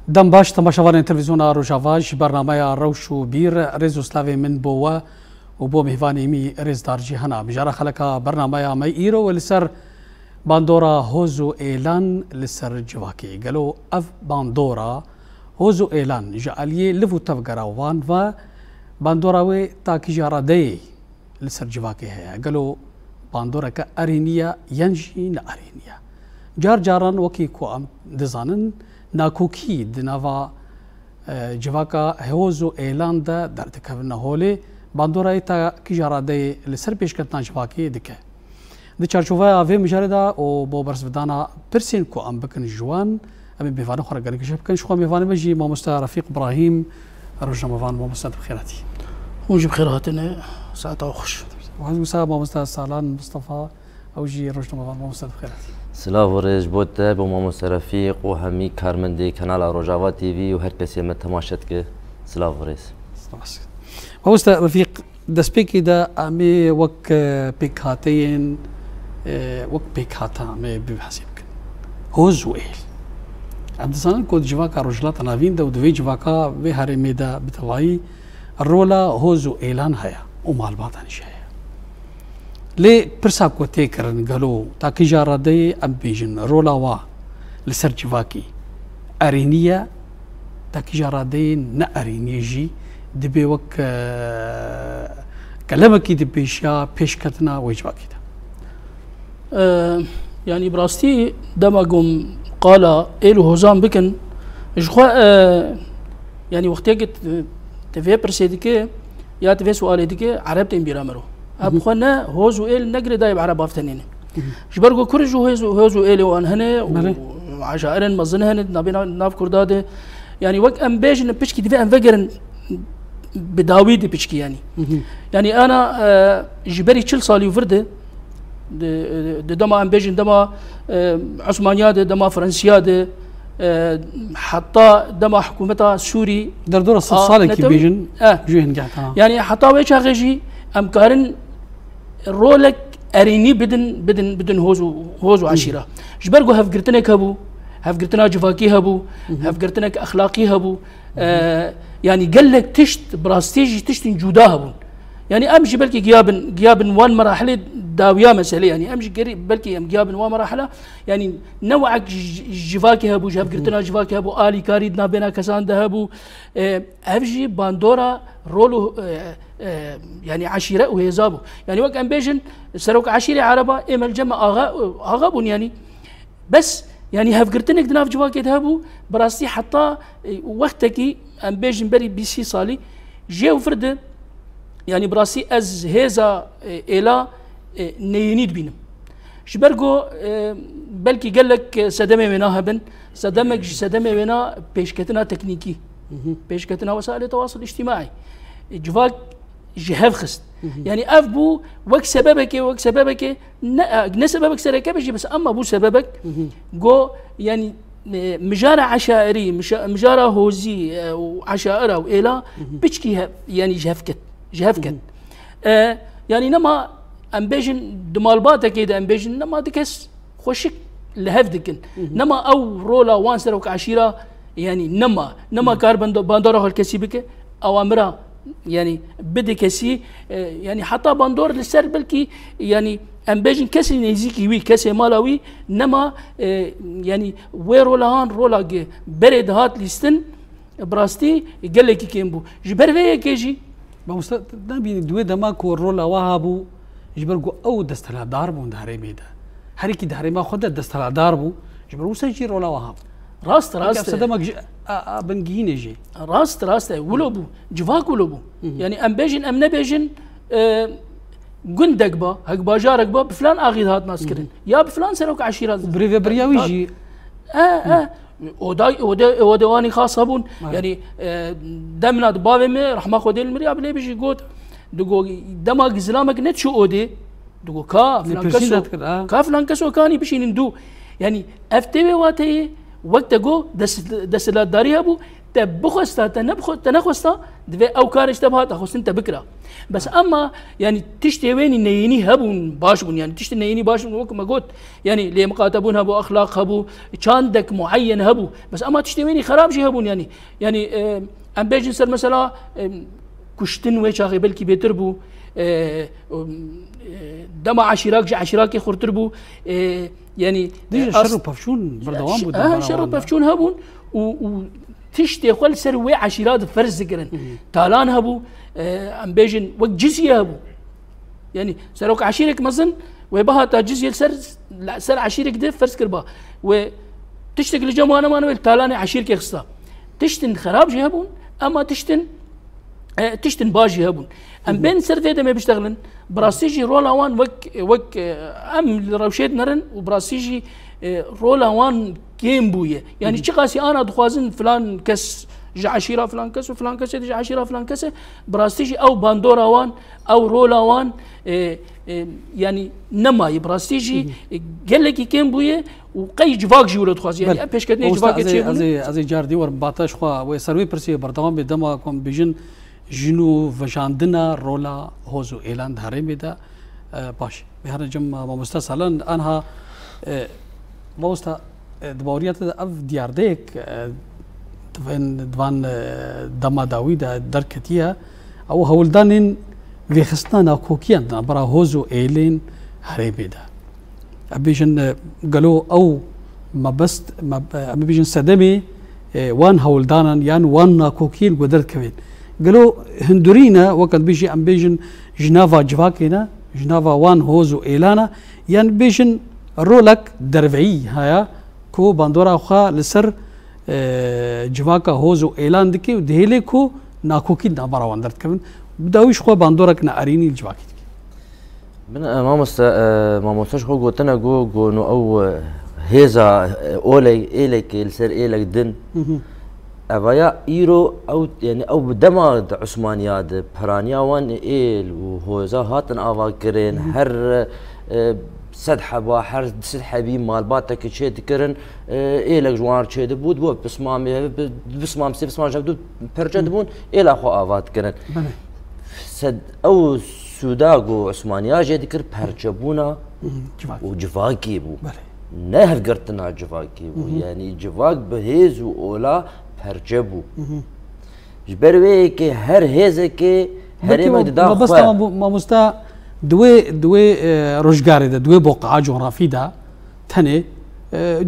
دم باش تماشاوان تلفزيون روجاواج برنامه روش و بیر رزو سلاوی من بوا و بو مهوانی می رز دار جهانا بجارا خلقا برنامه می ایرو و لسر باندورا هوزو اعلان لسر جواکی گلو اف باندورا هوزو اعلان جعلیه لفو تفگراوان و باندورا و تاکی جارا دی لسر جواکی ہے گلو باندورا که ارینیا ینجی نا ارینیا جار جاران وکی کو ام دزانن ناکوکی دنوا جواکا هوزو اعلان دا درد کفنا هولی باندورای تا کی جاراده لسر پیش کتنا جواکی دکه د چارچوبه اوی مجردا او بو برس بدانا پرسین کو ام بکن جوان ام بيفان اخرى قال لك كان شخو بيفان بجي ماموستا رفيق ابراهيم رجع مفان ماموستا بخيراتي ونجي بخيراتنا ساعة وخش وهذا مسا ماموستا سالان مصطفى او جي رجع مفان ماموستا بخيراتي سلاف ورج بوته بو ماموستا رفيق و همي كارمندي كانال روجاوا تي في و هر كسي ما تماشت سلاف ورج ماموستا رفيق دسبيكي دا امي وك بيك هاتين وك بيك هاتا امي بحسيبك هوزو ايل عبد الصالح كود جواكا رجلات نافين دا ودوي جواكا بهاري ميدا بتواي الرولا هوزو ايلان هيا ومال باطن شيء لي برسا كو تيكرن قالوا تاكي جارا دي ام بيجن رولا وا لسر جواكي ارينيا تاكي جارا دي نا ارينيا جي دبي وك كلامك دبي شا بيشكتنا وجواكي يعني براستي دمجم قال إلو هزام بكن إجخاء يعني وقتها تفي برسيدك يا تفي سؤال ديك عربت إمبيرامرو أبخنا هوزو إل نجري دايب عرب أفتنين جبرجو كرجو هوزو إل وان هنا وعشائرن مزنهن نبينا ناف كرداده يعني وقت أم بيجن بيشكي تفي أم فجرن بداويد بيشكي يعني أنا جبري تشل صالي وفرده دما ام بيجن دما عثمانيات دما فرنسيات حتى دما حكومتها سوري دردور الصالح كي بيجن جوين قاعد يعني حتى ويش غيجي ام كارن رولك اريني بدن هوزو عشيره جبرجو هفقرتنا كابو هفقرتنا جفاكي هبو هفقرتنا اخلاقي هبو يعني قال لك تشت براستيجي تشتن جودا هبو يعني امشي بلكي جيابن وان مراحل داويا مسألة يعني امشي قريب بلكي ام جيابن وان مراحل يعني نوعك جفاكي هبو جاب قرتنا جفاكي هبو آلي كاريدنا بينا كسان دهبو افجي باندورا رولو يعني عشيرة وهيزابو يعني وقت ام بيجن سروك عشيرة عربة اما الجمع اغابون يعني بس يعني هفقرتنك دناف جواكي دهبو براستي حتى وقتكي ام بيجن بري بيسي صالي جيو فرده يعني براسي از هذا الى نينيد بينم شبرجو بلكي قال لك سدمه منها بن سدمه بنا بيشكتنا تكنيكي بيشكتنا وسائل التواصل الاجتماعي جواك جهاف خست يعني افبو وك سببك نسببك سركه بيجي بس اما بو سببك جو يعني مجارة عشائري مجارة هوزي وعشائره والى بيشكي يعني جهفكت يعني نما امبيجن دمالباتا كده امبيجن نما دكس خوشك لهفدكن نما او رولا وانسر وكعشيره يعني نما كاربن باندورا هالكسي بك اوامرها يعني بدي كسي يعني حتى باندور للسر بلكي يعني امبيجن كسي نيزيكي وي كسي مالاوي نما يعني ويرولان رولا بريد هات ليستن براستي قال لك كيمبو جبرفيه كيجي نبي دوي دما كورولا وهابو جبرجو او دستلا داربو دهري ميدا هريكي دهري ما خد دستلا داربو جبرو سجي رولا وهاب راست صدمك بنجين جي راست ولوبو جفاك ولوبو يعني ام بيجن ام نبيجن قندق با هك باجارك با بفلان اغيض هات ناس كرين يا بفلان سنوك عشيرات بريفي برياويجي ودواني خاص هبون يعني دمنا دبابي مي رح ما خودي المريا بلي بيجي قوت دقو دماغ زلامك نتشو اودي دقو فلان كسو كاني بيشي ندو يعني افتي واتي وقت جو دس داري هبو تبخستا تنخستا دفي او كارش تبها تخص انت بكره بس اما يعني تشتي وين نيني هبون باشون يعني تشتي نيني باشون وك ما قلت يعني لي مقاتبون هبو اخلاق هبو شاندك معين هبو بس اما تشتي وين خراب شي هبون يعني ام بيجن سر مثلا كشتن ويش اخي بلكي بيتربو دما عشيراك خرتربو يعني ديجا شرو بافشون بردوام بود شرو بافشون هبون و تشتي خل سروي عشيرات فرز ذكرن تالان هبو ام بيجن وقت جزيه هبو يعني سروك عشيرك مثلا وبها تا جزيه سر عشيرك ده فرز كربا وتشتكي لجماعه ما تالان عشيرك خصها تشتن خراب جهبون اما تشتن باجي هبون ام بين سرديده ما بيشتغلن براسيجي رولا وان وك ام روشيت نرن وبراسيجي رولا وان كيم بويه يعني شقاسي انا دخوازن فلان كس جا عشيره فلان كس وفلان كس جا عشيره فلان كس براسيجي او باندورا وان او رولا وان يعني نما براسيجي قال لك كيم بويه وقي جواك جي ولد خواز يعني ابيش كتني جواك تشي از جاردي ور باتاش خوا و سروي برسي بردوام بدما كوم بيجن جنو وجاندنا رولا هوزو اعلان دهري بدا باش بهر جم ما مستسالن انها موستا دبوريات اف ديارديك دوان دما داويدا دركتيا او هولدانين في خصنا كوكيان برا هوزو ايلين هري بدا ابيجن قالوا او ما بس ما بيجن سدمي وان هولدانا يان وان كوكيل قدر كوين قالوا هندورينا وقت بيجي ام بيجن جنافا جواكينا جنافا وان هوزو ايلانا يان بيجن رولك درفعي هيا كو باندورا خا لسر جواكا هوزو ايلان دكي ودهيلي كو ناكوكي نابرا واندرت كمن بداويش خو باندورك ناريني الجواكي من ما مستش خو قلتنا جو نو او هيزا اولي اليك السر اليك دن أبايا إيرو أو يعني أو بدما عثمانيات برانيا وان إيل وهوزا هاتن أفاكرين هر سدحبا هر سدحبي مالباتك شيء تكرن إيلك جوار شيء دبود بو بسمام جبدو برجد بون إيل أخو أفات كرن سد أو سوداغو عثمانيا جي ذكر برجبونا وجفاكي بو نه قرتنا جفاكي بو يعني جفاك بهيز وأولا هرجبو جبروي كي هر هيزه كي هري مقدار بس ما مستا دوي روجاري ده دوي بقعه جغرافي ده تاني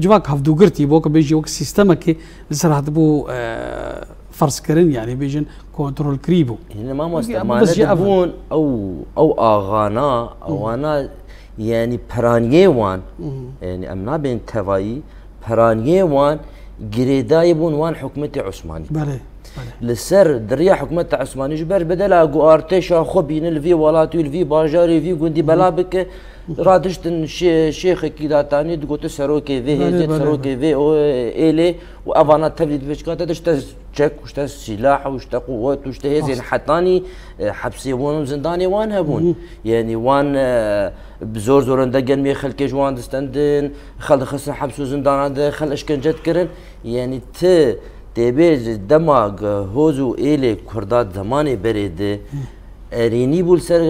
جواك هفدو قرتي بوك بيجي وك سيستمك لسه هتبو فرس كرين يعني بيجن كنترول كريبو هنا ما مستعمل او اغانا او انا يعني برانيه وان يعني امنا بين تفاي برانيه وان جريداي بون وان حكمتي عثماني بله لسر دريا حكمتي عثماني جبر بدلا جو ارتشا خبين الفي ولاتي الفي باجاري في قندي بلابك رادشتن شيخ كذا تاني تقول سروكي في هيزت سروكي في الي وافانا تبليد فيشكات تشتا تشك وشتا سلاح وشتا قوات وشتا هيزين حطاني حبسي وان زنداني وان هبون يعني وان بزور زورن دقن مي خلكي جوان دستندن خل خسر حبس وزندان خل اشكنجت كرن يعني تبيز دماغ هوزو الي كردات زماني بريد اريني بول سر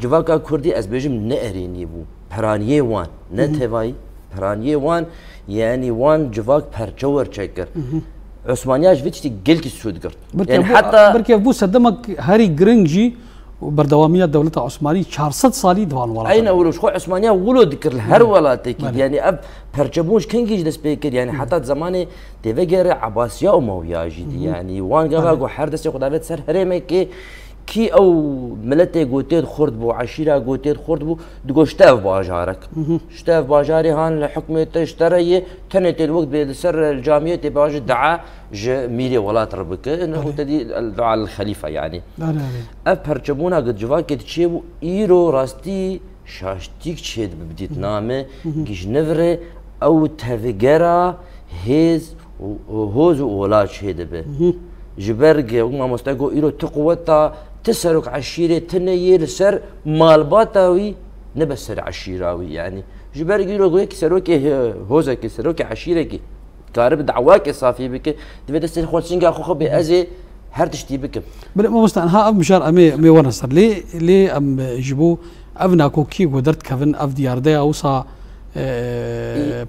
جواكا كردي از بيجم نه اريني بو برانيه وان نه تواي برانيه وان يعني وان جواك برجور تشكر عثمانياش فيتشتي قلت السود قرت يعني حتى بركي بو صدمك هاري جرينجي وبردوامية دولة عثمانية 400 صالي دوان ولا أين أولوش خو عثمانية ولو ذكر الهر ولا تكيد يعني أب برجبوش كنجيج دس بيكر يعني حتى زمانه تفجر عباسية أموية جدي يعني وان قبل جو حردس ياخد عبد سر هرمك كي او ملتي قوتيد خرد بو عشيره قوتيد خرد بو دقو شتاف باجارك شتاف باجاري هان لحكمه اشتري تنت الوقت بسر الجامعه تباج دعا ميري ولات ربك انه تدي الدعاء الخليفه يعني لا ابرجمونا قد جواك تشيبو ايرو راستي شاشتيك تشيد بديت نامه كيش نفره او تفجرا هيز هوز ولا تشيد به جبرجي وما مستقو ايرو تقوتا تسرق عشيره تنير سر مالباتاوي نبسر عشيراوي يعني جبرجي ايرو كي سروكي هوزك سروكي عشيركي كارب دعواك صافي بك دبي دستي خوشينغا خو بي ازي هر تشتي بك بل ما مستان ها ام مشار امي ونصر لي ام جيبو افنا كوكي ودرت كفن اف دياردا اوصا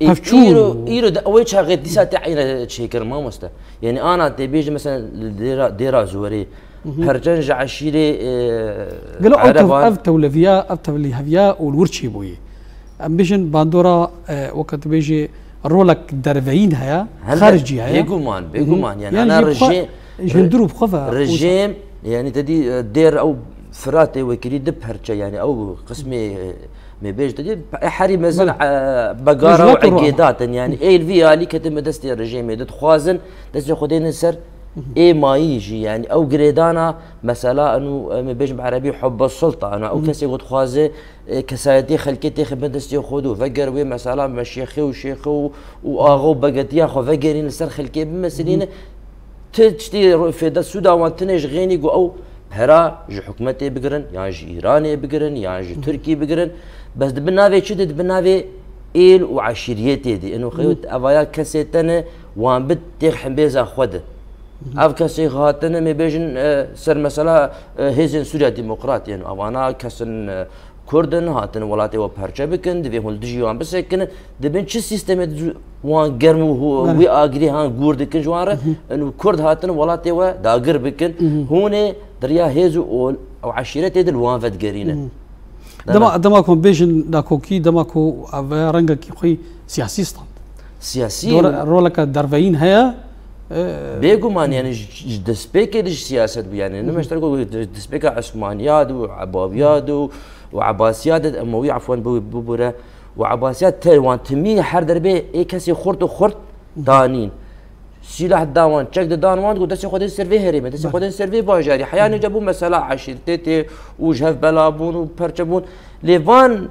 بافشون ايرو اويتش غير دي ساعه عين تشيكر ما مستا يعني انا تبيج مثلا ديرا زوري هرجنج عشيري قالوا اف تولفيا اف توليفيا والورشي بوي ام بيجن باندورا وقت بيجي رولك درفعين هيا خارجي هيا بيجومان يعني انا رجيم جندرو بخفا رجيم يعني تدي دير او فراتي وكري دب هرجه يعني او قسمي مبيج تدي حري مازال بقاره وعقيدات يعني اي الفي الي كتم دستي الرجيم يد خوازن دستي خدين سر اي ما يجي يعني او جريدانا مثلا انه مبيج بعربي حب السلطه انا او كسي قد خوازه كسايتي خلكتي خدمت دستي خدو فقر وي مثلا مشيخي وشيخو واغو بقتيا خو فقرين سر خلكي بمسلين تشتي في السودان وانتنج غيني او هرا جي حكومتي بقرن يعني جي ايراني بقرن يعني جي تركي بقرن بس دبنافي شدد دبنافي ايل وعشيريتي دي انه خيوت افايا كاسيتنا وان بد تيخ حمبيزا خود اف كاسي خاتنا مبيجن سر مثلا هيزن سوريا ديمقراطي يعني اوانا كاسن كردن هاتن ولاتي وبرچه بكن دبي هول دجي وان بس كن دبن چ سيستم وان گرمو هو وي اگري هان گورد كن جواره انه كرد هاتن ولاتي و داگر بكن هون دريا هيزو اول او عشيرتي دل وان فد گرينه دماكم بيجن داكوكي دماكو رنگا كي خوي سياسي رولك درفين هيا بيجومان يعني دسبيك دش سياسه يعني نمشتركوا دسبيك عثمانيات وعبابيات وعباسيات اموي عفوا ببوره وعباسيات تايوان تمي حر دربي اي كسي خرط دانين سلاح داوان تشك دانوان قلت دسي خدين سيرفي هريمه دسي خدين سيرفي باجاري حياني جابوا مثلا عشيرتي وجهف بلابون وبرچبون ليفان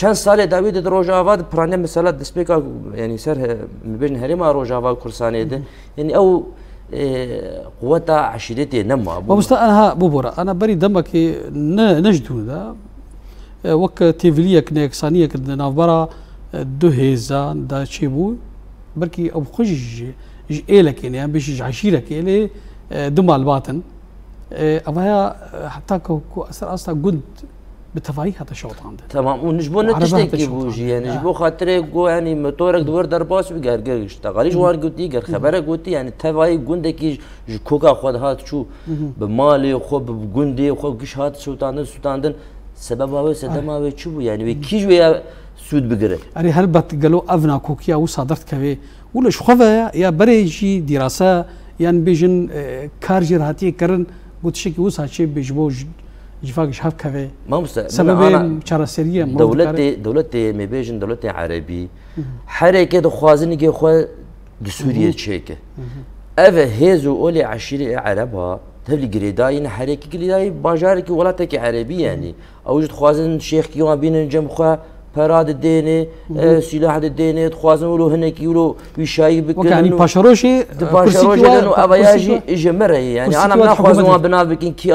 چند سال داوود روجاوا برانه مثلا دسبيكا يعني سر مبين هريمه روجاوا كرساني ده يعني او قوتا عشيرتي نما انا بوبورا انا بري دمك نجدو ده وك تيفليا كنيك سانيه نافبرا دو هيزا دا تشيبو بركي او خج إلك يعني بيش عشيرك إلي دم الباطن أبايا حتى كو أصلا قد بتفاعي حتى شوط عنده تمام ونجبو نتشتكي بوجي يعني نجبو خاطري جو يعني موتورك دور درباس وقال اشتغلي جوار قلتي قال خبرك قلتي يعني تفاعي قندك كوكا خد هات شو بمالي خو بقندي خو قش هات سوتاندن سبب هاوي سدم هاوي شو يعني وكيج ويا سود بقرة أري هربت قالوا أفنا كوكيا وصادرت كذا ولا شو خفا يا بريجي دراسة يعني بيجن كارجر هاتي كرن قلت شيء وصل شيء بيجبوج جفاق شهاب كذا ما مست سببين شرا سرية دولتي مبيجن دولتي عربي حركة دخوازني كي خو دسورية شيكة أفا هيزو أولي عشيرة عربها تبلي قريداين حركة قريداي باجارك ولاتك عربي يعني أوجد خوازن شيخ كيوان بين جم خو فراد الديني سلاح الديني تخوازن ولو هناك ولو ويشاي بكن يعني باشروشي لانه ابياجي اجى مره يعني انا ما خوازن بنا بكن كي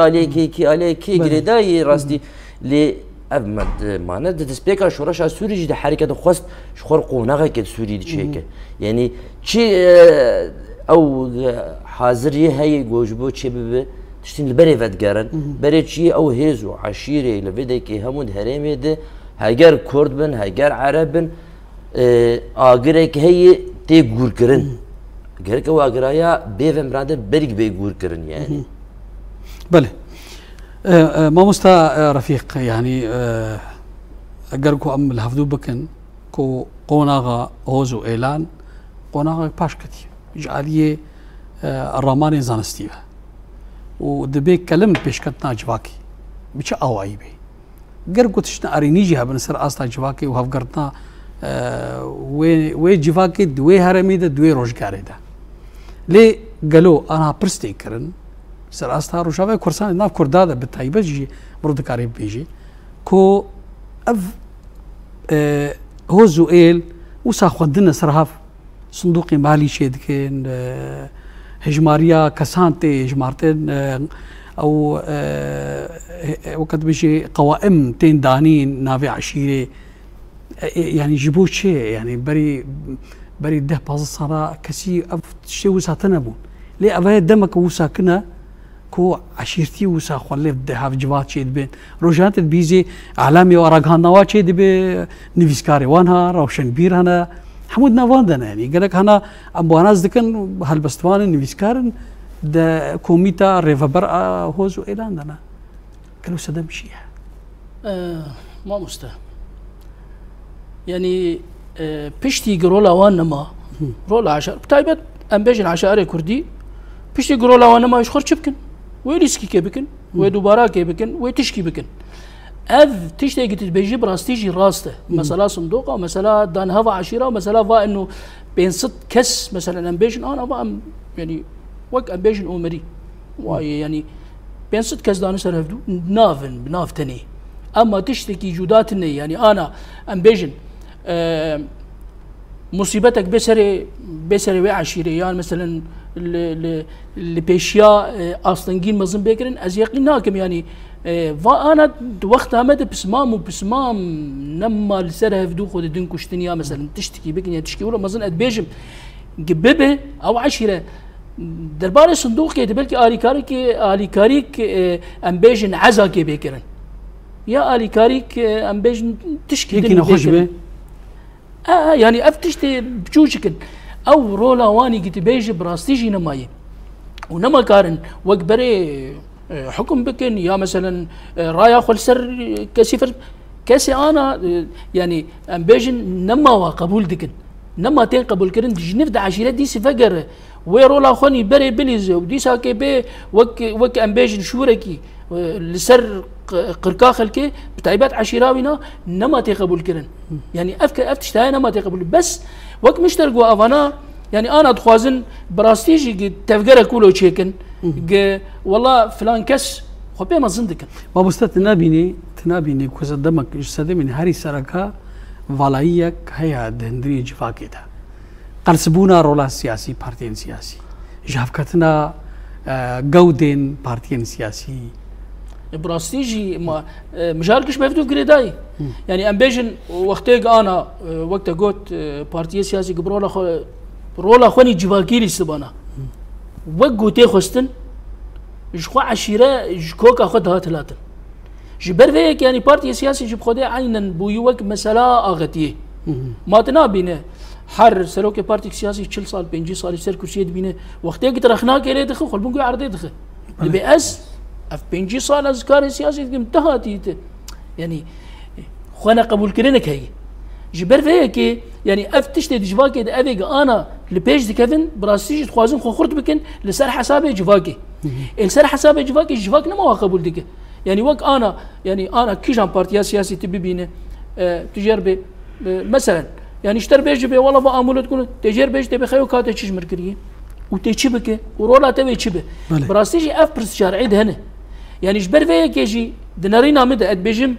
عليكي غريداي راستي لي افمد ما ند سبيكر شورش سوري جد حركه خواست شخور قونغه كد سوري دشيك يعني شي او حاضر هي جوجبو تشبب تشتين البري فدقرن بري شي او هيزو عشيره لبدك همون هرمي ده هاجر كرد بن هاجر عرب بن آگرک هی تی گور کرن گرک و آگرایا بیفم راده برگ بی گور کرن يعني بله ما مستا رفيق يعني اگركو ام الحفظو بكن كو قوناغا هوزو اعلان قوناغا باشكتي جعليه الرماني زانستيها ودبي كلم بيشكتنا جواكي بيش او عيبي قرقو تشنا ارينيجي هبن سر استا جواكي وهفقرتنا وي جواكي دوي هرمي ده دوي روشقاري ده لي قالوا انا برستي كرن سر استا روشاوي كورسان ناف كرداده بتايبه جي مرد كاريب بيجي كو اف هوزو ايل وسا خدنا سرهاف صندوقي مالي شيدكن هجماريا كسانتي هجمارتين او وقت بيجي قوائم تين دانين نافع عشيره يعني يجيبوا شيء يعني بري بري ده باز صرا كسي أف شيء وساتنا بون ليه أبغى دمك وساكنة كو عشيرتي وسا خلف ده هاف جوات شيء بين روجات بيزي علامي ورقها نوات شيء به نفسكاري وانها روشن بير هنا حمود نواندنا يعني قالك هنا أبو ناس ذكن هالبستوان نفسكارن ده كوميتا ريفبر هوزو إلى عندنا قالوا سدم شيء ما مسته يعني بيشتي جرولا وانما رولا عشر بتايبت ام بيجن عشائري كردي بيشتي جرولا وانما يشخر شبكن ويريسكي كي بكن ويدوبارا كي بكن ويتشكي بكن اذ تشتي قلت بيجي براستيجي راسته مسألة صندوقه ومسألة دان هوا عشيرة ومسألة فا انه بين ست كس مثلا ام بيجن انا فا يعني وك ام بيجن اومري يعني بين ست كس دان سرفدو نافن بنافتني اما تشتكي جوداتني يعني انا ام بيجن مصيبتك بسري وعشيري يعني مثلا اللي بيشيا اصلنجين مظن بكرن از يقيناكم يعني فانا وقتها مد بسمام نما لسره هفدو خد دنكشتنيا مثلا تشتكي بكن تشكي ولا مظن ادبيجم جببه او عشيره دربار صندوق كي بلكي الي كاريك امبيجن عزا كي بكرن يا الي كاريك امبيجن تشكي يمكن اخش به يعني افتشتي بجوجكن او رولا واني قلت بيجي براستيجي نماي ونما كارن وقبري حكم بكن يا مثلا رايا خل سر كسيفر كاسي انا يعني امبيجن نما وقبول دكن نما تين قبول كرن جنف د عشيره دي سفجر ويرولا خوني بري بليز ودي ساكي بي وك امبيجن شوركي لسر قركاخل كي بتعيبات عشيراوينا نما تقبل كرن يعني افتشتاي نما تقبل بس وك مشترقوا افانا يعني انا ادخوازن براستيجي تفجر كله تشيكن والله فلان كس خبي ما زندك ما بستت تنابيني كوز دمك جسد من هاري سركا فلايك هيا دندري جفاكيتا قرسبونا رولا سياسي بارتين سياسي جافكتنا جودين بارتين سياسي براستيجي ما مشاركش ما يفدو قريداي يعني امبيجن وقتك انا وقت قلت بارتي سياسي قبرولا رولا خوني جواكيري سبانا وقوتي خستن جخوا عشيره جكوكا خدها ثلاثه جبر فيك يعني بارتي سياسي جب خدي عينا بويوك مساله اغتيه ما تنابينه حر سلوك بارتي سياسي 4 سال 5 سال سر كرسي بينه وقتك ترخنا كيري دخل خل بنقول عرضي دخل البي اس اف 5 سال ازكار سياسي انتهت يعني خوانا قبول كرينك هي جبر فيك يعني افتش دجواكي دا افيك انا لبيج كيفن براستيج تخوازن خورت بكن لسر حسابي جواكي السر حسابي جواك نما قبول ديك يعني وك انا يعني انا كيجان بارتيا سياسي تبي بينه تجربه مثلا يعني اشتر بيج بي والله بامول تكون تجربه بيج تبي خيو كاته تشج مركريه وتشبكه ورولا تبي تشبه براستيج اف برس شرعي هنا يعني جبر فيك يجي دنارينا مد بيجم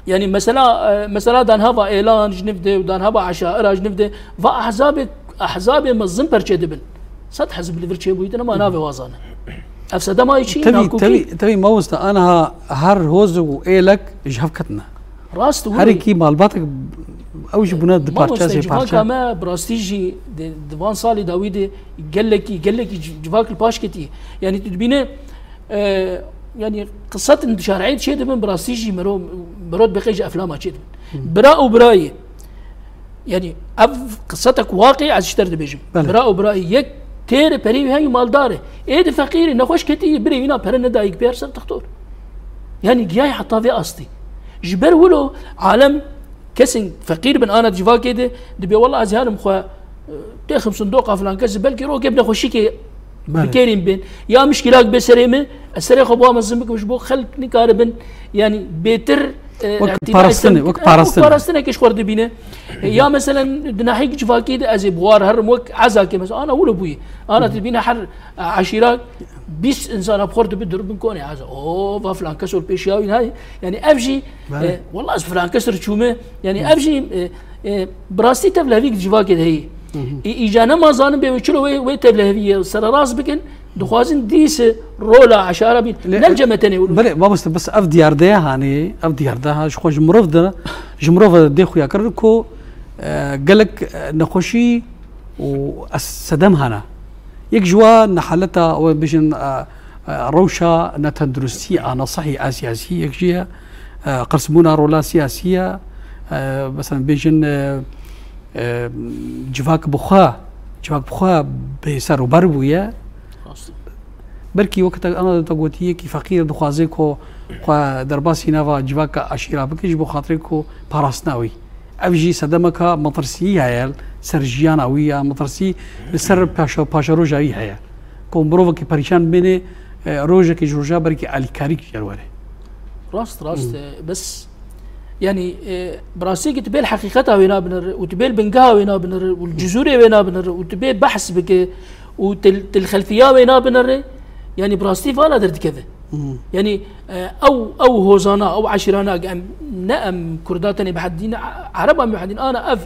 يعني مثلا دان هوا اعلان جنفده ودان هوا عشائر جنفده احزاب مزن برشدبن صد حزب اللي برشي بويتنا ما نافي وازانه افسد ما يشي تبي ما وسط انا هر هوز وايلك جهفكتنا راست هريكي مالباتك او جبنا دبارتشا زي بارتشا ما براستيجي ديفان صالي داويدي قال لك جفاك الباشكتي يعني تبينه يعني قصة انتشار عيد شيء من براستيجي مرود بقيج افلامها شيء براء وبراي يعني قصتك واقع عز اشترد بيجم براء وبراي يك تير بري هاي مالداره ايد فقير نخوش كتي بري هنا برنا دايك بيرسل تختار يعني جاي حطها في قصدي جبر ولو عالم كسن فقير بن انا جفا كده دبي والله ازهار مخوا تاخم صندوق فلان كذا بلكي رو جبنا خوشيكي بكيرين بين يا مشكلات بسريمه السريخ ابوها مزمك مش بو خلق كاربن يعني بيتر وقت بارستنه كيش خورد بينه يا مثلا دناحيك جفاكيد ازي بوار هرم وك عزاكي مثلا انا ولو بوي انا تبينا حر عشيرات بيس انسان بخورد بدر بنكوني عزا اوه فلان كسر بيشاوي هاي يعني ابجي والله فلان كسر تشومه يعني ابجي براستي تبلافيك جفاكيد هي ايجانا ما زانم بيوچلو وي تبلافيه سر راس بكن دخوازن ديس رولا عشارة بين نلجمتني بلي ما بس اف ديار ده هاني اف ديار ده شخو جمروف ده دي خويا كركو قالك نخوشي والسدم هنا يك جوا نحلتها وبيجن روشة نتندرسي أنا صحي سياسي يكجيها قرسمونا رولا سياسية مثلا بيجن جفاك بخا بيسار وبربويا بركي وقت أنا تقولتي كي فقير دخوازيكو درباسي نافا جفاك عشيرة بكيش بخاطريكو باراستناوي أفجي سدمك مطرسي هيال سرجيان أويا مطرسي سر باشا روجاوي هيال كون بروفا كي بريشان بيني روجا كي جورجا بركي الكاريك جرواره راست بس يعني براسيك تبيل حقيقتها وينا بنر وتبيل بنقها وينا بنر والجذور وينا بنر وتبيل بحث بك والخلفيه وينا بنر يعني براستي فانا درت كذا يعني او هوزانا او عشيرانا نأم كرداتني بحدين عربا بحدين انا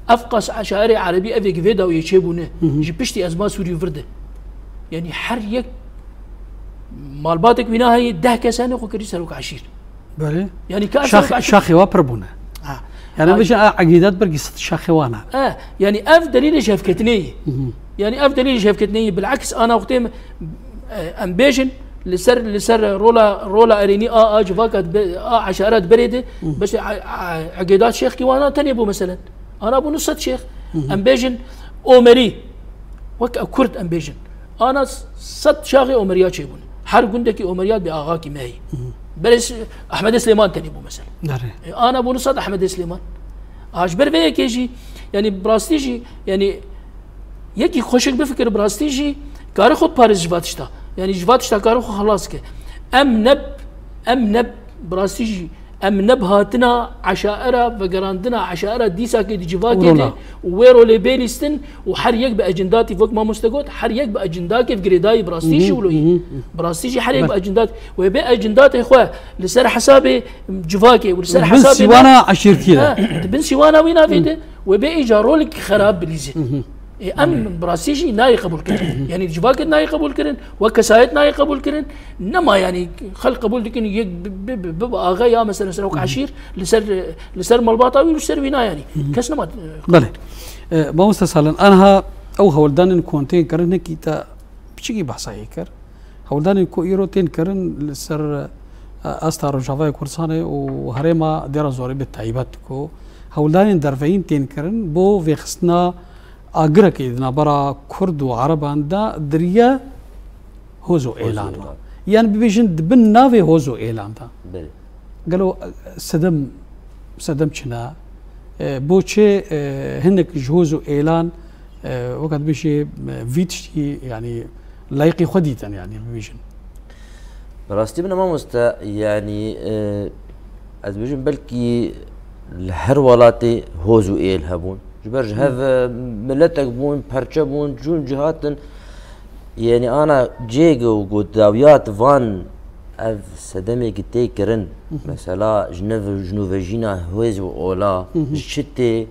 افقس عشائري عربي افيك فيدا ويشيبونه جبشتي ازما سوري فرده يعني حريك مالباتك بنا هي ده كسانه وكري سلوك عشير بله يعني كأسر شاخي وابربونه يعني مش عقيدات برقي شاخي وانا يعني اف دليل شافكتني يعني اف دليل شافكتني بالعكس انا وقتين امبيجن لسر رولا اريني جفاكات عشرات بريده بس عقيدات شيخ كيوانا تنيبو مثلا انا ابو نص شيخ امبيجن اومري وك كرد امبيجن انا صد شاغي اومريات شيبون حر قندكي اومريات باغاكي ماهي بس احمد سليمان تنيبو مثلا انا ابو نص احمد سليمان اجبر فيا كيجي يعني براستيجي يعني يكي خوشك بفكر براستيجي كارو خود باريس جفاتشتا يعني جفاتشتا كارو خلاص كي ام نب براستيجي ام نب هاتنا عشائر فقراندنا عشائر ديسا كي دي جفاكي ويرو لي بيليستن وحريك باجنداتي فوق ما مستقود حريك باجنداتي في جريداي براستيجي ولو براستيجي حريك باجندات وبي اجندات اخويا لسر حسابي جفاكي ولسر حسابي بن سيوانا عشيرتي بن سيوانا وين فيده وبي اجارولك خراب بليزي ام براسيجي ناي قبول كرن يعني جفاك ناي قبول كرن وكسايت ناي قبول كرن نما يعني خلق قبول لكن ببقى اغايا مثلا سلوك عشير لسر ملباطاوي ولسر وينا يعني كسنا ما بله ما مستسهلا انا او هولدان كونتين كرن كيتا بشكي بحصاي كر هولدان كو ايرو تين كرن لسر استار جافاي كورساني وهريما ديرا زوري بالتعيبات كو هولدان درفين تين كرن بو فيخسنا اقرك اذا برا كرد وعرب عندها دريا هوزو اعلان يعني بيجن دبن نافي هوزو اعلان دا قالوا سدم شنا بوتشي هنك جهوزو اعلان وقت بيجي فيتشي يعني لايقي خديتا يعني بيجن براستي بنا ما مستا يعني از بيجن بلكي الهر ولاتي هوزو ايل هبون جبرج هذا ملتك بون برشا بون جون جهاتن يعني انا جيجو وقود داويات فان اف سدمي كتي كرن مثلا جنوفجينا هويز واولا شتي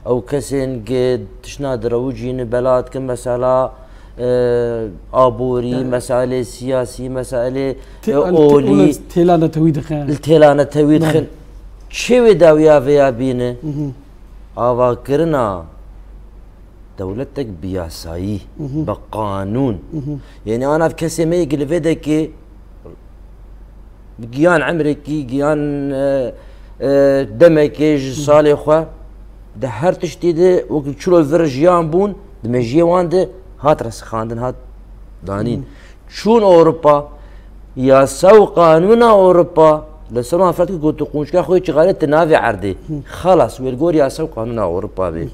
او كسن قد تشنا دروجين بلاد كم مثلا ابوري مسألة سياسي مسألة اولي التيلانة تويد خان التيلانة تويد خان شوي داويا فيا بينه آوا كرنا دولتك بياسايي بقانون يعني انا في كسي ما يقول فيدك جيان عمركي جيان دمكي صالح خو دهرت شتيده وقت شلو الفرجيان بون دمجي واند هات رس خاندن هات دانين شون اوروبا ياساو قانون اوروبا لسنا فرتك قلت قونشكا خوي شغاله تنافي عردي خلاص ويرجور ياساو قانون اوروبا بي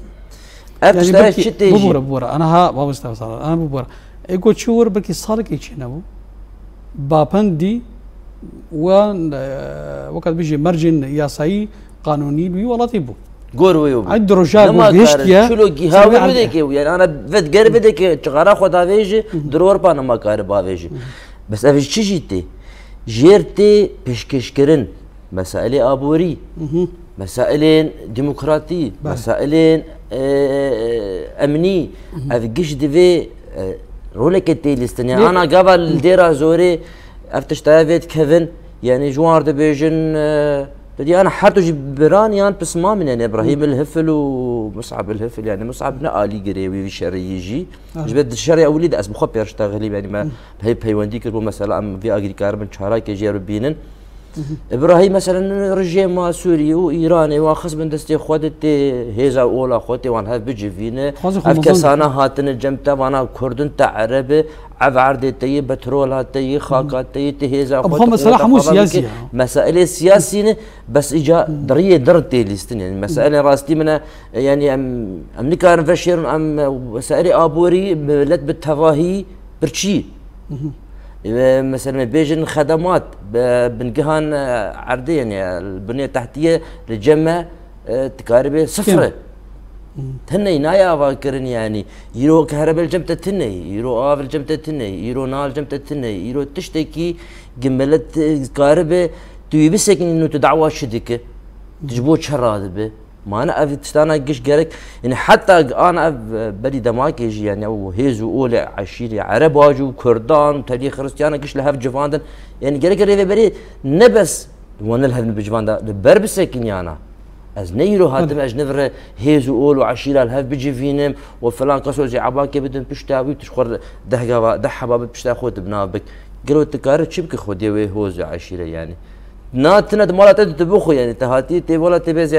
يعني ببورة انا ها ما بستوصل انا ببورة يقول شور بركي صارك يشنو بابندي وقت بيجي مرجن ياساي قانوني بي ولا تيبو قورويو عند رجال وبيشتيا شلو جهاوي بدك يعني انا فد قرب بدك شغاله خدا فيجي درور بانا ما كاربا فيجي بس افيش شي جيتي جيرتي بيشكشكرن مسائل ابوري مسائل ديمقراطي مسائل امني افقش ديفي رولك التيلستني انا قبل ديرا زوري افتش تافيت كيفن يعني جوار دبيجن بدي انا حتى جيب برانيان بس ما من يعني ابراهيم الهفل ومصعب الهفل يعني مصعب نقالي قريبي شري يجي جبت الشري اولي اسمه خو بيرشتغلي يعني ما هي بيوندي كربو مثلا ام في اجري كاربن شهراي كي جربينن ابراهيم مثلا رجيم سوري وايراني واخص من دستي خودت هيزا اولا خوتي وان هاف بيجي فينا افكسانا هاتن الجمتا وانا كردن تعرب عفعردي تي بترول هاتي خاكات تي تهيزا خوتي مسألة مو سياسية مسائل سياسية بس اجا دريه درتي ليستن يعني مسائل راستي من يعني ام نكار فشير ام مسائل ابوري بلد بالتفاهي برشي مثلا بيجن خدمات بنقهان عرديا يعني البنيه التحتيه للجمع تكاربه صفر تني نايا فاكرن يعني يرو كهرباء الجمته تني يرو اف الجمته تني يرو نال الجمته تني يرو تشتكي جملت كهرباء تيبسك انه تدعوا شدك تجبو شراد ما انا تستانا قش قالك يعني حتى انا بدي دماك يجي يعني او هيزو اولى عشيري عرب واجو كردان تاريخ خريستيانا قش لها بجفاندن يعني قالك ريفي بري نبس وانا لها بجفاندا بربسك انا از نيرو هاتم اجنفر هيزو اولو عشيره لها بيجي فينم وفلان قصو زي عباكي بدن بشتاوي تشخر دهقا دحبا بشتا خوت بنابك قالوا تكارت شبك خودي وي هوز عشيره يعني ناتنا مالا تبوخو يعني تهاتي تي ولا تبي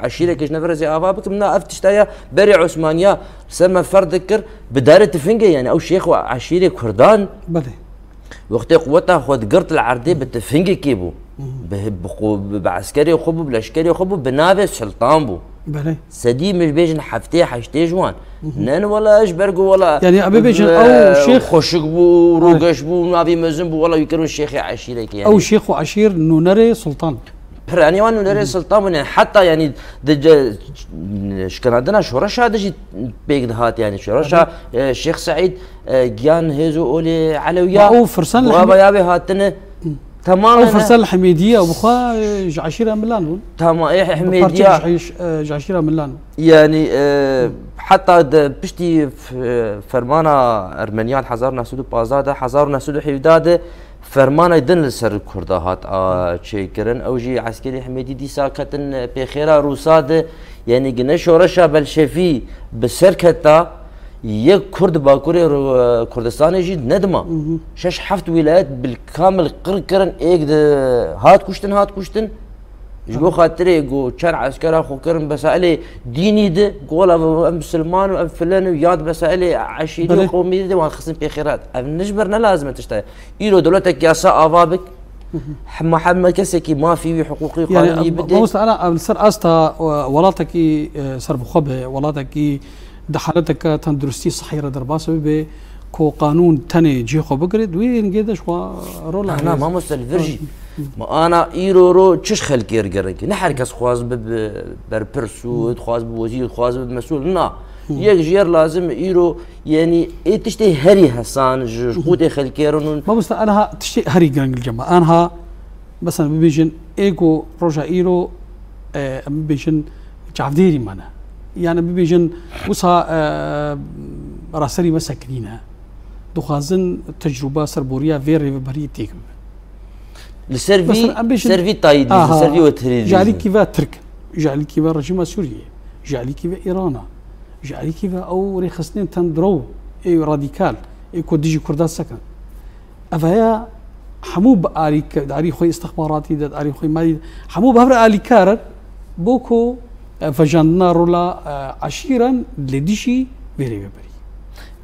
عشيره كيش نفر زي ابابك منا افتشتايا بري عثمانيا سما فرد ذكر بدايه تفنجه يعني او شيخ عشيره كردان بدي وقت قوتها خود قرط العردي بتفنجه كيبو بعسكري وخبو بالعسكري وخبو بنافذ سلطان بو بلي سدي مش بيجن حفتي حشتي جوان نن ولا اش برقو ولا يعني ابي بيجن او شيخ خوشك بو روقش بو ما في مزن بو ولا يكرون شيخ عشيره يعني او شيخ وعشير نونري سلطان يعني وانو نري سلطان يعني حتى يعني دج كان عندنا شورشا دجي بيك دهات يعني شورشا الشيخ سعيد جيان هيزو اولي علويا او فرسان وابا يابي هاتنا تماما او فرسان الحميديه وبخا عشيره ملان تمام اي حميديه عشيره ملان يعني حتى بشتي فرمانا ارمنيان حزارنا سودو بازاده حزارنا سودو حيداده فرمانه دن لسر كردهات تشيكرن او جي عسكري حميدي دي ساكتن بخيرا روساده يعني جنا شورشا بلشفي بسركتا يك كرد باكوري كردستان جي ندمه شش حفت ولايات بالكامل قركرن ايك هات كشتن جبو خاطري جو شر عسكر خو كرم بسالي ديني ده قول ام مسلمان وام فلان وياد بسالي عشيري قومي ده وخصم بخيرات نجبرنا لازم تشتغل يرو دولتك يا سا افابك محمد كسكي ما في حقوقي قانوني يعني بدي انا سر استا ولاتك سر بخبه ولاتك دحالتك تندرستي صحيره درباسه به كو قانون تاني جي خو بقرد وين قدش رولا انا ما مستلفرجي ما انا ايرو تشش خلك يرقرك نحركس خواز بربرسو خواز بوزير خواز بمسؤول نا يك جير لازم ايرو يعني ايه تشتي هري حسان جوتي خلكيرون ما بس انا تشتي هري قرن الجماعه انا مثلا بيجن ايجو روجا ايرو بيجن جافديري مانا يعني بيجن وصا راسري مسكرينها دخازن تجربه سربوريا فيري بريتيك سيرفي تايد سيرفي وتريد جعلي كيفا ترك جعلي كيفا رجيم سوريا جعلي كيفا ايران جعلي كيفا او ريخسنين تندرو اي راديكال اي كوديجي كردان سكن افايا حموب داري خوي استخباراتي داري خوي مالي حموب هبر الي كارر بوكو فجانا رولا عشيرا لديشي بيري بيري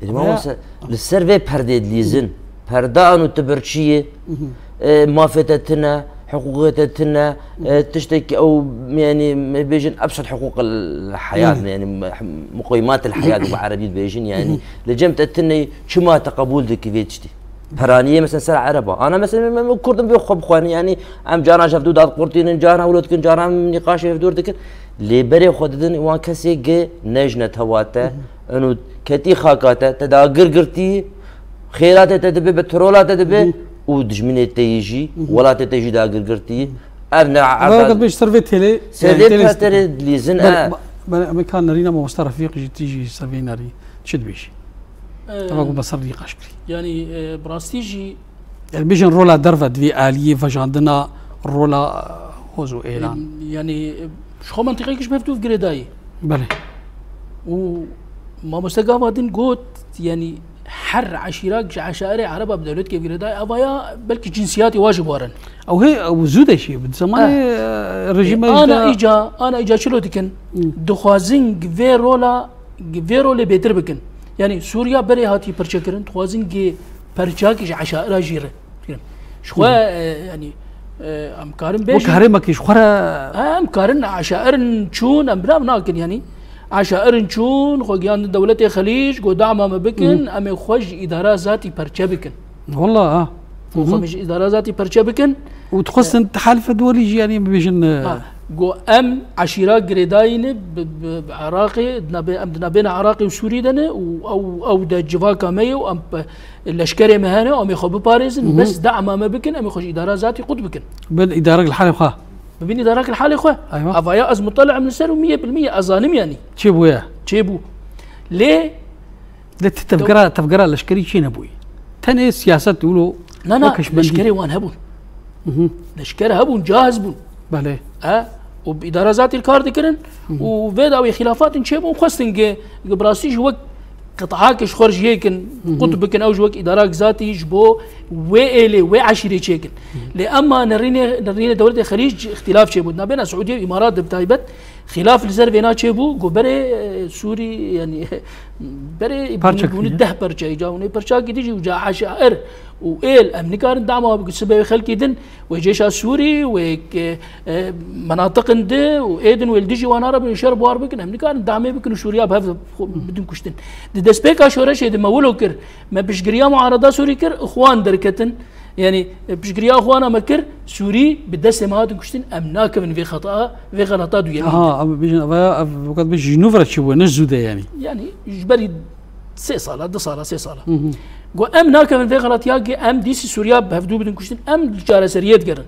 يعني السيرفي برديد ليزن بردان تبرشيه ما فتتنا حقوقتنا تشتكي او يعني بيجن ابسط حقوق الحياه يعني مقومات الحياه بالعربي بيجن يعني لجمتتني شما تقبول دك فيتشتي فرانيه مثلا سر عربه انا مثلا كردن بيخب خواني يعني عم جانا شاف دود قرطين جانا ولدكن جانا نقاش في دور دك لي بري خددن وان كسي نجنه هواته انه كتي خاكاته تداقر قرتي خيرات تدبي بترولات تدبي ودجمنه تيجي ولا تيجي داقر قرتي ابنا هذا قد بيش سيرفي تيلي سيرفي ليزن مكان نرينا ما مستر رفيق تيجي سيرفي ناري تشد بيش تبغى بصر دي قشكري يعني براستيجي يعني بيجن رولا درفت في آلية فجاندنا رولا هوزو إيلان يعني شخو منطقي كش مفتوف قريداي بله وما مستقابل قوت يعني حر عشيرات عشائري عربة بدولت كيف قريداي أبايا بلكي جنسياتي واجب ورن أو هي أو زودة شيء بتسمى الرجيم أنا إجا شلو تكن دخوازين فيرولا بيتر بكن يعني سوريا بري هاتي برشكرن دخوازين برشاكش عشائر جيرة شخوا يعني أمكارن بيجي وكهرمك شخورا أمكارن عشائر نشون أمبلا مناكن يعني عشائر نشون خوجيان دولة الخليج جو دعمة ما بكن أم خوج إدارة ذاتي برشا بكن والله وخمج إدارة ذاتي برشا بكن وتخص تحالف دولي يعني بيجن جو أم عشيرات قريداين بعراقي بين عراقي وسوري دنا أو دا جفاكا ميو أم الأشكال مهانة أم يخو بباريزن بس دعمة ما بكن أم يخوش إدارة ذاتي قد بكن بين إدارة الحالة خا بين إدارة الحالة خا أيوة أفايا أز مطلع من السر 100% أظالم يعني تشيبو يا تشيبو ليه تفقرا الأشكالي شين أبوي تاني سياسة تقولوا لا الأشكالي وان هبون الأشكالي هبون جاهز بون بله وبإدارة ذاتي الكارد كرن وفيدا وخلافات نشيبون خاصة براسيج وقت قطعاكش خرج هيكن قطبكن أو جوك إدارات ذاتي جبو وإلي وعشيرة شيكن لأما نرينا دولة الخليج اختلاف شيبو بين السعودية والإمارات بتايبت خلاف الزرفينات شيبو جو بري سوري يعني بري يبون الده برشا يجاوني برشا كي وجا عشائر وإيل أمريكان دعموا بسبب خلق دن وجيش السوري وك مناطق ده وإيدن والدجي وانارب يشرب واربكن أمريكان دعموا بكن سوريا بهذا بدون كشتن دسبيكا شورش هذا ما ولو كر ما بشجريا معارضة سوري كر إخوان دركتن يعني بشجريا إخوانا مكر سوري بدس ما هذا كشتن أمناك من في خطأ في غلطات ويا بيجن وقت بيجي نفرت شو نزوده يعني جبري 6 صالة 6 صالة جو أم ناكا من في غلط ياجي أم ديسي سوريا بهفدو بدن كشتن أم جارة سريات قرن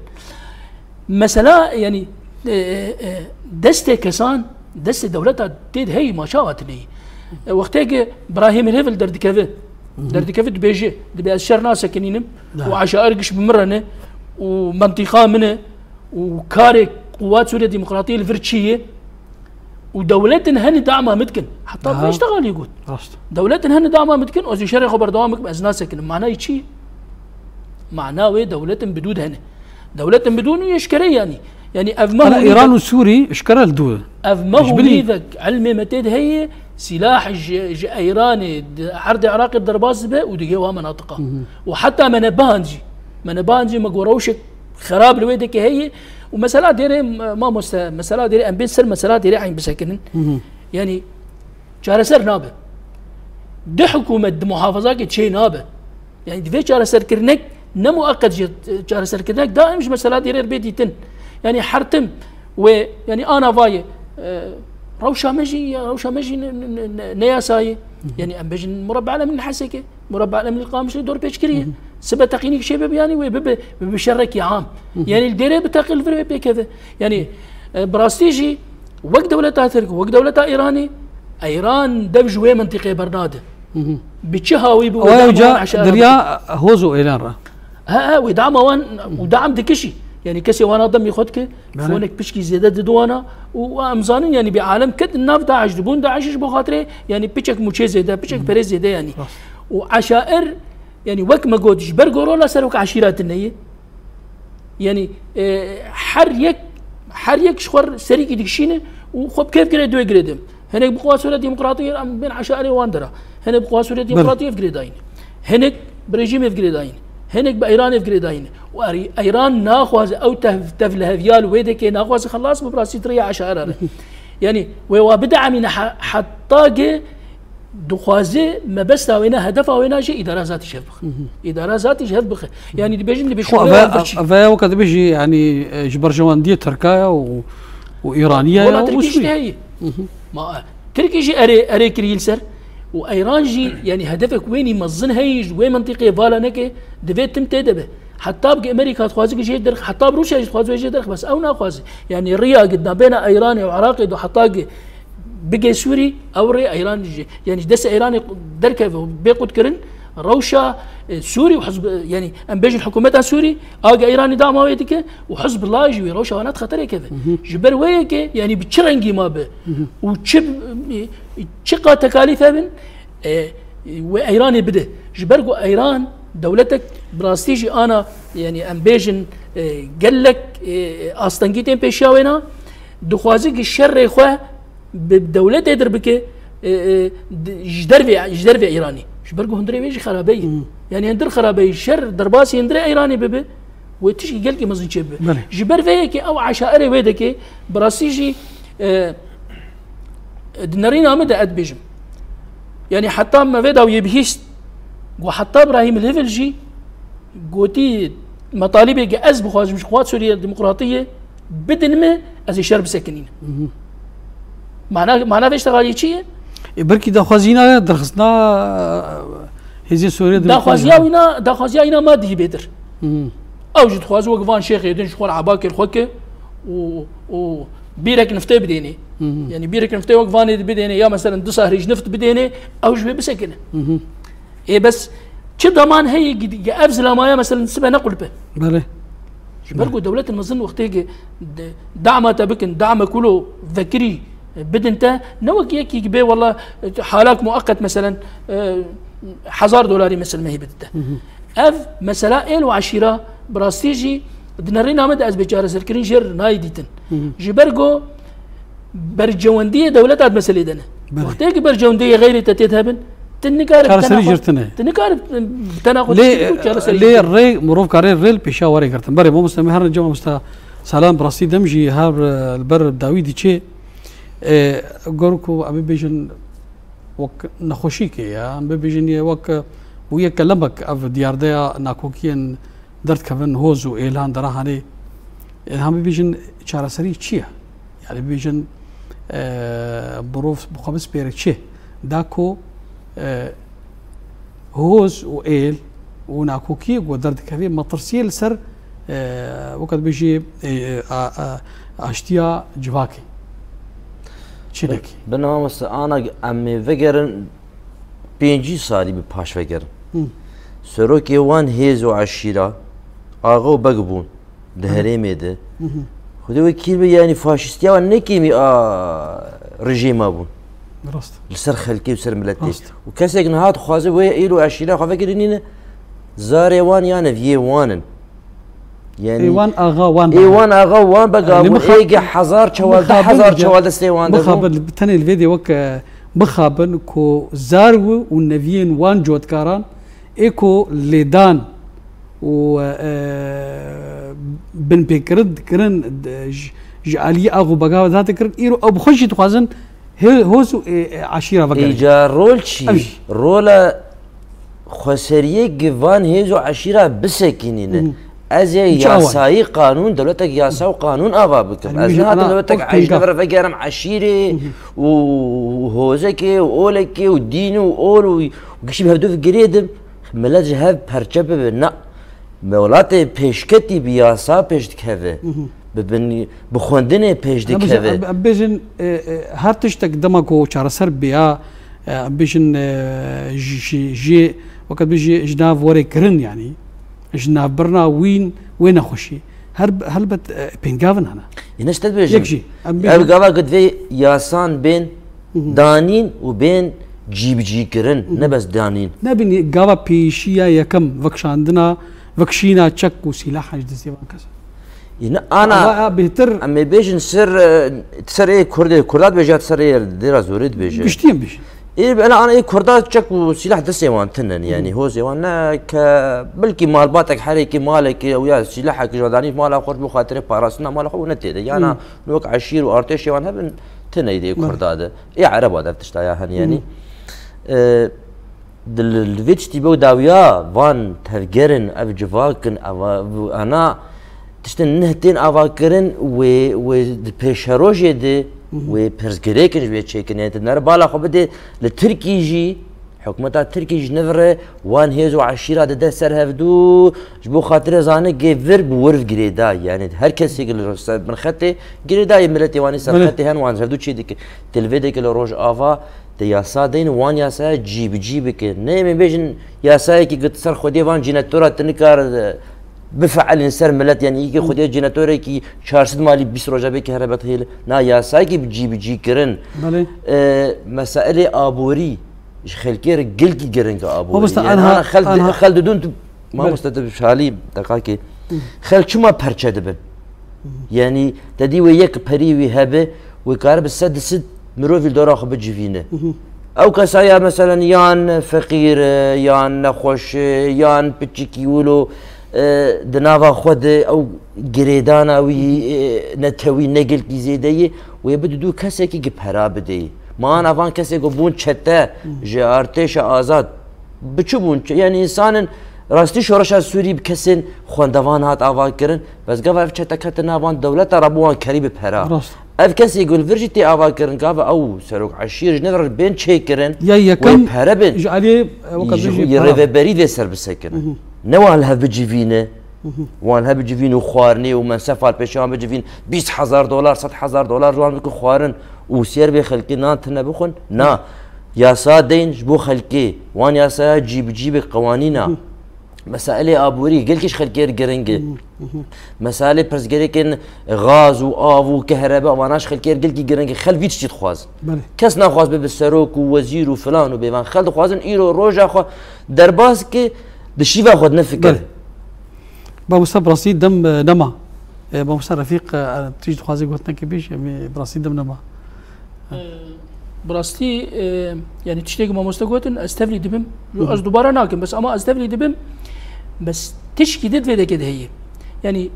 مثلا يعني دستة كسان دستة دولتها تيد هي ما شاوتني وقتها إبراهيم الهفل دردكفت بيجي دبي أشر ناس ساكنينم وعشائر قش بمرنه ومنطقة منه وكاري قوات سوريا الديمقراطية الفرتشية ودولتنا هن دعمها متكن حتى بيشتغل يقول دولتنا هن دعمها متكن وزي شرع خبر دوامك بأزنا ساكن معناه يشي معناه وين دولة بدود هنا دولة بدون يشكري يعني أفمه إيران وسوري اشكرها الدول أفمه ميذك علمي متد هي سلاح إيراني عرض عراقي الدرباز به ودقيوها مناطقها وحتى منبانجي مقوروشك خراب الويدك هي ومسألة ديري ما مسألة ديري أم بيسر مسألة ديري عين بسكنن يعني جارسر نابه دي حكومة دي محافظات شيء نابه يعني دي في جارسر كرنك نمو أقد جارسر كرنك دائم مش مسألة ديري البيت يتن يعني حرتم ويعني أنا فاي روشة مجي نياساي يعني أم بيجن مربع على من الحسكة مربع على من القامش دور بيشكريه سبب تقينيك شباب يعني وبشرك عام يعني الديرة بتقل في كذا يعني براستيجي وقت دولتها ترك وقت دولتها إيران دبج وين منطقة برنادة بتشهاوي وجا دريا هوزو إيران ودعم ودعم دكشي يعني كسي وانا ضم ياخذك فونك بشكي زيادة دوانا وامزانين يعني بعالم كد الناف داعش دبون داعش بخاطري يعني بيشك موتشي زيادة بيشك بريز زيادة يعني وعشائر يعني وك ما قودش برجورو لا سلوك عشيرات النية يعني حريك شخور سريك دكشينه وخب كيف كده دوي جريدم هناك بقوا سوريا ديمقراطية بين عشائري واندرا هناك بقوا سوريا ديمقراطية في جريداين هناك بريجيم في جريداين هناك بإيران في جريداين وإيران ناخذ أو تفله فيال ويدك ناخذ خلاص ببراسي تريا عشائر يعني وبدع من حتى دخوازي ما بس وينا هدفها وينا شيء إدارة ذاتي شبخ إدارة ذاتي شبخ يعني اللي بيجي اللي بيشوفها فيا وقت بيجي يعني جبر جواندية تركيا وإيرانية ولا تركيا هي ما تركيا جي أري كريل سر وإيران جي يعني هدفك وين يمزن هيج وين منطقة فالانك دفيت تمتد به حتى بقى أمريكا تخوازك شيء درخ حتى بروسيا تخوازك شيء درخ بس أو ناخوازي يعني الريا قدنا بين إيراني وعراقي دو حتى بقى سوري أو ري إيران يعني دس إيراني دركه بيقود كرن روشا سوري وحزب يعني ام بيجي الحكومات سوري اجا ايراني دعم ويدك وحزب الله يجي روشا وانا خطر كذا جبر ويك يعني بتشرنجي ما به وتشب تشقى تكاليف ابن وايراني بده جبرقو ايران دولتك براستيجي انا يعني ام بيجن قال لك استنجيتين بيشاوينا دخوازيك الشر اخوه بدولته دربك جدربي ايراني جبرقو هندري بيجي خرابي يعني هندر خرابي الشر درباسي هندري ايراني ببه وتشي قالك مزن شبه جبر فيك او عشائري ويدك براستيجي دنارينا مدى ادبيجم يعني حتى ما فيدا ويبهيست وحتى ابراهيم الهيفلجي قوتي مطالبي از بخواز مش قوات سوريا الديمقراطيه بدن ما از شرب سكنين معناه فيش تغالي شيء بركي دا خوازينا درخصنا هزي سوريا دا خوازينا ما دي بيدر اوجد خواز وقفان شيخ يدن شخوال عباكر خوكه و بيرك نفته بديني يعني بيرك نفته وقفاني بديني يا مثلا دو سهريج نفط بديني او جبه بسكنه ايه بس شو ضمان هي ابزل ما مثلا سبع نقل به بله برقو دولة المظن وقتها دعم تبكن دعم كله ذكري بدنتا نوك يكي بي والله حالات مؤقت مثلا $1000 مثلا ما هي بدنتا اف مثلا ايل وعشيره براستيجي دنرينا مد از بجار سركرين جر نايديتن جبرقو برجونديه دولتات مسألة دنا وقتها برجونديه غير تتهبن تنكار تناقض ليه الري مروف كاري الريل بيشاوري كرتن بري مو مستمع هر الجمعة مستا سلام براسي دمجي هار البر داويدي شيء غوركو ابي بيجن وك نخوشيك يا ابي بيجن وك ويا كلمك اف ديار ديا ناكوكين درت كفن هوزو اعلان درهاني هم بيجن شارسري شيء يعني بيجن بروف بخمس بيرك شيء داكو هوز وإيل وناكوكي ودرد كفي مطرسيل سر وقت بيجي اشتيا جواكي شنكي بنما مس انا امي فكرن بينجي سالي بباش فكرن سروكي وان هيزو عشيرة اغو بقبون دهريمي ده خدي وكيل يعني فاشستيا ونكيمي رجيم ابون راست لسر خلكي وسر ملتي وكاسك نهاد خوازي ويا ايلو عشيرة خافكر انينا زاري وان يعني في وانن يعني ايوان اغا وان ايوان اغا وان بقى ايجا حزار شوال دستي وان مخابن بتاني الفيديو وك مخابن كو زارو والنفيين وان جوت كاران ايكو ليدان و بن بيكرد كرن جالي اغو بقى ذات كرن ايرو ابو خشي تخازن هوسو عشيرة فكر ايجا رول شي رولا خسريه جوان هيزو عشيرة بسكينين ازي ياساي قانون دولتك ياسا وقانون ابا بكم ازي هذا دولتك عايش نفر فقرم عشيري وهوزكي واولكي وديني واول وقشي بهدو في قريدم ملاج هاف برشب بنا مولاتي بيشكتي بياسا بيشتكفه ببني بخوندني بيشتكفه بيجن هارتشتك دمكو شارسر بيا بيجن جي وقت بيجي جناف وري كرن يعني جناف برنا وين خوشي هربت بينغافن هنا ينش تدبيجن يكشي ابغى قد في ياسان بين دانين وبين جي كرن نبس دانين نبني غابا بيشيا يكم وكشاندنا وكشينا تشك وسلاح حاج دسيبان كذا انا بهتر اما بيجن سر ايه كردات بيجات سر ايه ديرا زوريد بيجي بيشتيم بيجي ايه انا ايه كردات تشك وسلاح دسيوان تنن يعني هو زيوان ك بلكي مالباتك حريكي مالك ويا سلاحك جوداني مال خرج بخاطر باراسنا مال خو نتيده يعني نوك عشير وارتش يوان هبن تنيدي كردات ايه عرب هذا تشتايا يعني الفيتش تبو داويا فان تفجرن اف جواكن انا تشتن نهتين افاكرن و بيشروجي دي و بيرزغريكن جوي تشيكن يعني نار بالا خو بدي لتركي جي حكومتا تركي جنفر وان هيزو عشيره ده سر هفدو جبو خاطر زانه جيفر بورف جريدا يعني هر كس يقول من خطي جريدا ملتي واني سر خطي هن وان هفدو تشي ديك تلفيديك روج افا یاسا دین وان یاسا جیب که نه می بیشن یاسایی که قد سر خودی وان جناتورا تنکار بفعل سر ملت یعنی که خودی جناتوری که 400 مالی 20 روزه به کهربات هیل نه یاسایی که جی کرن مسائل آبوری خلکیر گلکی گرن که آبوری أنا خل دون ما مستدب شالی دقیقی خل چما پرچه دبن يعني تدي وياك بريوي هبه ويقارب السد مروفي الدورة خب جفينه او كسايا مثلا يان فقير يان نخوش يان بتشيكي ولو دنافا خود او جريدانا وي نتوي نقل كي زيدي ويبدو كسكي جبهرا بدي ما انا فان كسي بون چته جارتش آزاد بچبون يعني انسان راستی شورش از سوری بکسین خواندوان هات آواز کردن بس گفت اف چه تکت نوان دولت ربوان کریب پرا اف کسی گل ورجتی آواز کردن گفت او سرک عشیر ندر بین چه کردن یا کم پرا بین جعلی وقت یه بری ده سر بسکن نوال ها بجوینه وان ها بجوین و خوارنی و من سفال پیشان بجوین $20,000 $100,000 جوان بکن خوارن و سیر به خلقی نان تنه بخون نه یاسا دین جبو خلقی وان یاسا جیب قوانینا مسائل آبوري قل كيش خلقير قرنقة مسائل برزقري كن غاز وآب وكهرباء واناش خلقير قل كي قرنقة خل فيتش تخواز كس نخواز بالسروك ووزير وفلان وبيبان خل خوازن إيرو روجا خو درباز كي دشيفا خود نفكر بمستر برصيد دم نما بمستر رفيق تيجي تخوازي قلتنا كبيش برصيد دم نما براستي يعني تشتيق ما مستقوتن استفلي دبم از دوباره ناكم بس اما استفلي دبم بس تشكي دد فيدا كده هي يعني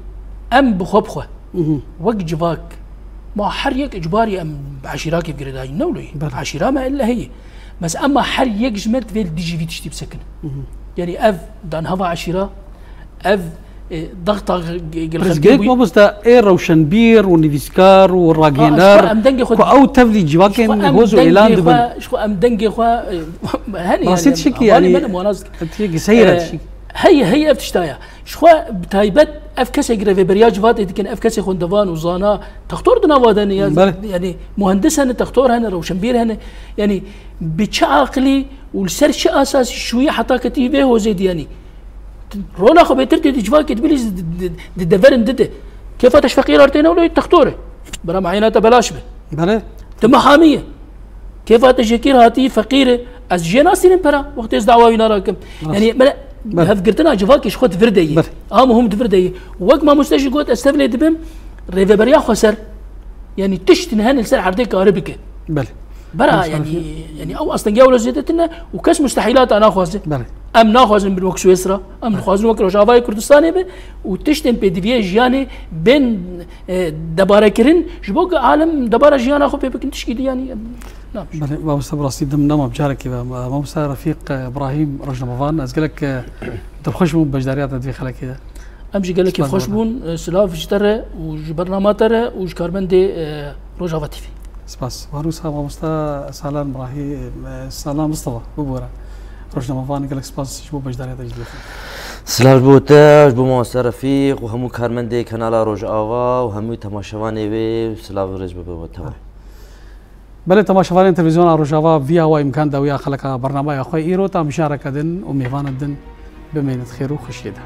ام بخبخه وق جباك ما حريك اجباري ام عشيراك في قرداي نولي عشيرا ما الا هي بس اما حريك جملت في دي جي في تشتي بسكن يعني اف دان هوا عشيرا اف ضغط رزقك ما بستا اير وشنبير ونيفيسكار والراجينار او تفلي جواكن هوزو اعلان دبن شو ام دنجي خوا هني رصيد شكي يعني تيجي سيرت شي هي افتشتايا شو بتايبت اف كسي جرافي برياج فات كان اف كسي خوندوان وزانا تختار دنا وادني يعني مهندس هنا تختار هنا روشنبير هنا يعني بتشعقلي والسرش اساسي شويه حتى كتيبه هو زيد يعني رونا خو بيتر دي جواك تبليز دفرن دده كيف تشفقير ارتينا ولا تختوره برا معينات بلاش به بله تم حاميه كيف تشكير هاتي فقيره از جناسين برا وقت از دعواوي نراكم يعني هف قرتنا جواك ايش خد فردي هم فردي وقت ما مستشي قوت استفلي دبم ريفبريا خسر يعني تشتن هن السر عرديك عربك بله برا يعني او اصلا جاوله زيدتنا وكاس مستحيلات انا خوازه بله ام ناخذن بالوك سويسرا ام ناخذن وك روجافاي كردستاني به وتشتم بيدفيه جياني بين دباره كرين جبوك عالم دباره جيانا خو بيبك تشكي يعني نعم بله مستر براسي دم نما بجارك مستر رفيق ابراهيم رجل رمضان اسالك تخش مو بجداريات في خلك كده امشي قال لك كيف خوشبون سلاف اشترى وبرنامجاتره وكاربندي روجافا تي في سباس وروسا مستر سلام ابراهيم سلام مصطفى ببورا رجل رمضان قال لك سباس شبو بجداريات جديده سلاف بوتاج بو مستر رفيق وهمو كارمندي كانال روج آوا وهمو تماشواني وي سلاف رج ببوتاج بله تماشاوان تلفزيون روجاوا فيا و امكان دا ويا خلق برنامج اخوي ايرو تا مشاركه دن و ميفان دن بمينت خير وخشيده